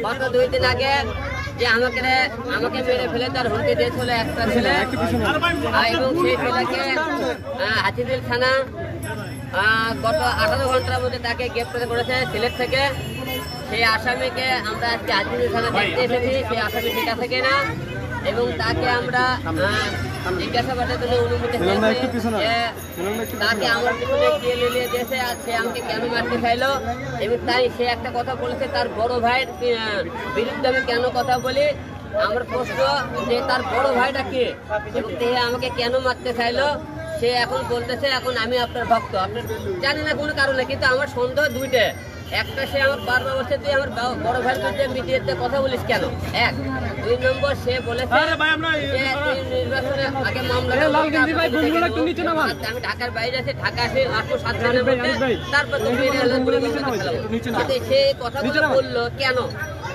গত 2 দিন আগে যে আমাকে মেরে ফেলে তার হুমকি দিয়েছিল একটা ছেলে, এবং সেই ছেলেকে হাতিঝিল থানা গত 18 ঘন্টার মধ্যে তাকে গ্রেপ্তার করেছে সিলেট থেকে। সেই আসামিকে আমরা আজকে হাতিঝিল থানা দেখতে এসেছি, সেই আসামি ঠিক আছে কিনা, এবং তাকে আমরা জিজ্ঞাসাবাদের জন্য অনুমতি তাকে আমার পিছনে কে লিয়ে দিয়েছে আর সে আমাকে কেন মারতে চাইলো, এবং তাই সে একটা কথা বলেছে তার বড় ভাইয়ের বিরুদ্ধে আমি কেন কথা বলি। আমার প্রশ্ন যে তার বড় ভাইটা কে এবং সে আমাকে কেন মারতে চাইলো। সে এখন বলতেছে এখন আমি আপনার ভক্ত, আপনার জানি না কোনো কারণে, কিন্তু আমার সন্দেহ দুইটা। একটা, সে আমার বারবার বলছে তুই আমার বড় ভাইয়ের বিরুদ্ধে মিডিয়াতে কথা বলিস কেন, 1। 2 নম্বর, সে বলেছে নির্বাচনে আগে মামলা আমি ঢাকার বাইরে আছি, ঢাকা আসে 8-7 জনের মধ্যে, তারপর সে কথাগুলো বললো কেন,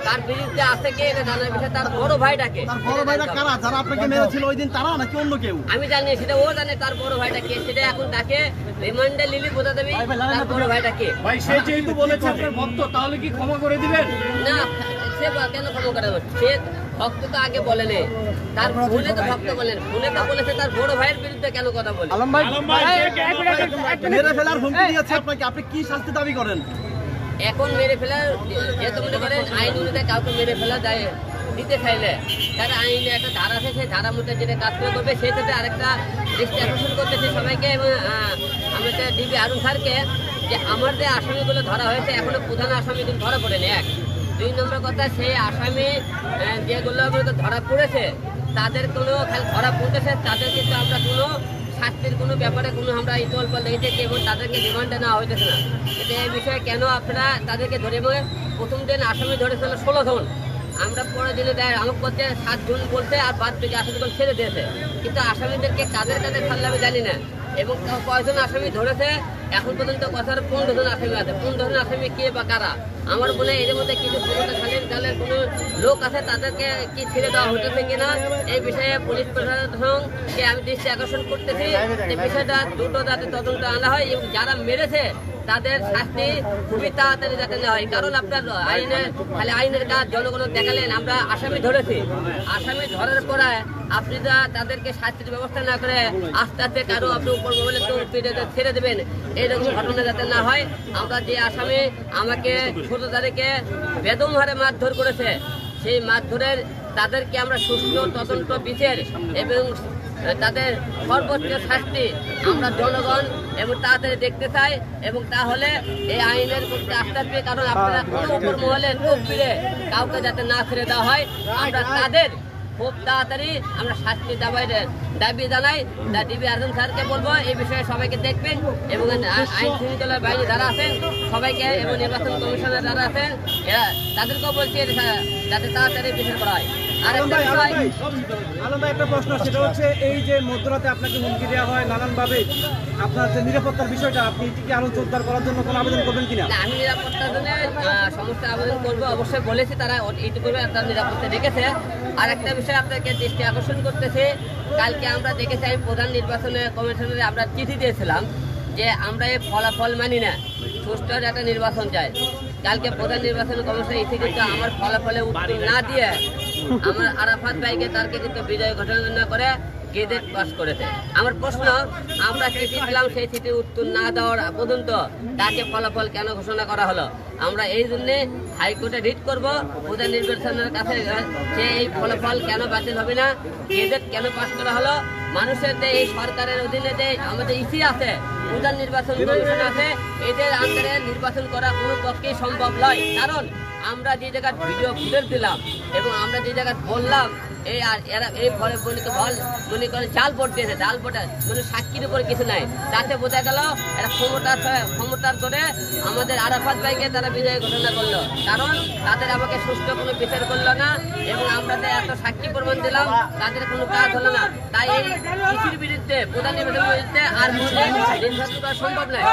তার বিরুদ্ধে আছে কে এটা জানার বিষয়, তার বড় ভাইটাকে। আমি জানি সেটা ও জানে তার বড় ভাইটাকে, সেটা এখন তাকে রিমান্ডে লিলি বোঝা দেবে তার বড় ভাইটাকে। সে যেহেতু বলেছে আপনার ভক্ত, তাহলে কি ক্ষমা করে দিবেন? না, সে কেন ক্ষমা করে দেবে? সে ভক্ত তো আগে বলেনি, তার ফোনে তো ভক্ত বলেন, ফোনে তো বলেছে তার বড় ভাইয়ের বিরুদ্ধে কেন কথা বলে। আপনি কি শাস্তি দাবি করেন? এখন মেরে ফেলার যেহেতু মনে করেন আইন অনুযায়ী কাউকে মেরে ফেলা যায় দিতে চাইলে তার আইনে একটা ধারা আছে, সেই ধারার মধ্যে যেটা কাজ করবে সেই ক্ষেত্রে আরেকটা দৃষ্টি আকর্ষণ করতেছে সবাইকে, এবং আমাদের ডিবি আরুন স্যারকে, যে আমার যে আসামিগুলো ধরা হয়েছে এখনো প্রধান আসামি কিন্তু ধরা পড়েনি, 1। 2 নম্বর কথা, সেই আসামি যেগুলো ধরা পড়েছে তাদের কোনো খালি ধরা পড়তেছে, তাদের কিন্তু আমরা কোনো শাস্তির কোনো ব্যাপারে কোনো আমরা ইতলফল দেখেছি এবং তাদেরকে রিমান্ডে নেওয়া হইতেছে না। কিন্তু এই বিষয়ে কেন আপনারা তাদেরকে ধরে, প্রথম দিন আসামি ধরেছিল 16 জন, আমরা পরের দিনে দেয় আমাকে বলছে 7 জন বলছে, আর বাদ থেকে আসামিগুলো ছেড়ে দিয়েছে, কিন্তু আসামিদেরকে কাদের ছাড়লে আমি জানি না, এবং কয়জন আসামি ধরেছে এখন পর্যন্ত কথার 15 জন আসামি আছে। 15 জন আসামি কে বা কারা, আমার মনে এর মধ্যে কিছু ক্ষমতাশালীন দলের কোনো লোক আছে, তাদেরকে কি ছেড়ে দেওয়া হতেছে কিনা এই বিষয়ে পুলিশ প্রশাসনকে আমি দৃষ্টি আকর্ষণ করতেছি। এই বিষয়টা দ্রুত যাতে তদন্ত আনা হয় এবং যারা মেরেছে তাদের শাস্তি খুবই তাড়াতাড়ি যাতে নেওয়া হয়। কারণ আপনার আইনের কাজ জনগণ দেখালেন, আমরা আসামি ধরেছি, আসামি ধরার পরে আপনি তাদেরকে শাস্তির ব্যবস্থা না করে আস্তে আস্তে কারো আপনি উপর মোবাইলে ছেড়ে দেবেন, এইরকম ঘটনা যাতে না হয়। আমরা যে আসামি আমাকে 16 তারিখে বেদম হারে মারধর করেছে, সেই মারধরের তাদেরকে আমরা সুষ্ঠু তদন্ত বিচার এবং তাদের সর্বোচ্চ শাস্তি আমরা জনগণ এবং তাড়াতাড়ি দেখতে চাই, এবং তাহলে এই আইনের প্রতি আস্থা পেয়ে, কারণ আপনারা কোনো উপর মহলে চোখ ফিরে কাউকে যাতে না ছেড়ে দেওয়া হয়, আমরা তাদের খুব তাড়াতাড়ি আমরা শাস্তি দাবি জানাই। ডিবি আরুন স্যারকে বলবো এই বিষয়ে সবাইকে দেখবেন, এবং আইন শৃঙ্খলার বাইরে যারা আছেন সবাইকে এবং নির্বাচন কমিশনের যারা আছেন তাদেরকেও বলছি যাতে তাড়াতাড়ি বিচার করা হয়। একটা প্রশ্ন, সেটা হচ্ছে এই যে মধ্যরাতে আপনাকে হুমকি দেওয়া হয় নানানভাবে, আপনার যে নিরাপত্তার বিষয়টা, আপনি কি আরো জোরদার করার জন্য কোনো আবেদন করবেন কিনা? আমি নিরাপত্তার জন্য সমস্ত আবেদন করবো, অবশ্যই বলেছি, তারা এইটুকু তার নিরাপত্তা রেখেছে। আর একটা বিষয় আপনাকে দৃষ্টি আকর্ষণ করতেছে, কালকে আমরা দেখেছি আমি প্রধান নির্বাচন কমিশনের আমরা চিঠি দিয়েছিলাম যে আমরা এই ফলাফল মানি না, সুষ্ঠু একটা নির্বাচন চাই। কালকে প্রধান নির্বাচন কমিশন ইতি কিন্তু আমার ফলাফলে উত্তর না দিয়ে আমার আরাফাত ভাইকে তারকে কিন্তু বিজয় ঘোষণা করে গেজেট পাস করেছে। আমার প্রশ্ন, আমরা চিঠি পেলাম, সেই চিঠির উত্তর না দেওয়ার পর্যন্ত তাকে ফলাফল কেন ঘোষণা করা হলো? আমরা এই জন্যে হাইকোর্টে রিট করব প্রধান নির্বাচনের কাছে, যে এই ফলাফল কেন বাতিল হবে না, গেজেট কেন পাস করা হলো। মানুষের যে এই সরকারের অধীনে যে আমাদের ইসি আছে, প্রধান নির্বাচন কমিশন আছে, এদের আন্ডারে নির্বাচন করা কোনো পক্ষেই সম্ভব নয়। কারণ আমরা যে জায়গায় ভিডিও ফুটেজ দিলাম এবং আমরা যে জায়গায় বললাম এই ফলে মনে করে জাল ভোট দিয়েছে, জাল ভোটে মানে সাক্ষীর উপরে কিছু নাই, তাতে বোঝা গেল এরা ক্ষমতার করে আমাদের আরাফাত ভাইকে তারা বিজয় ঘোষণা করলো। কারণ তাদের আমাকে সুষ্ঠু কোনো বিচার করলো না, এবং আমরা এত সাক্ষী প্রমাণ দিলাম, তাদের কোনো কাজ হলো না। তাই এই কৃষির বিরুদ্ধে প্রধান নির্বাচনের বিরুদ্ধে আর নির্বাচন করা সম্ভব নয়।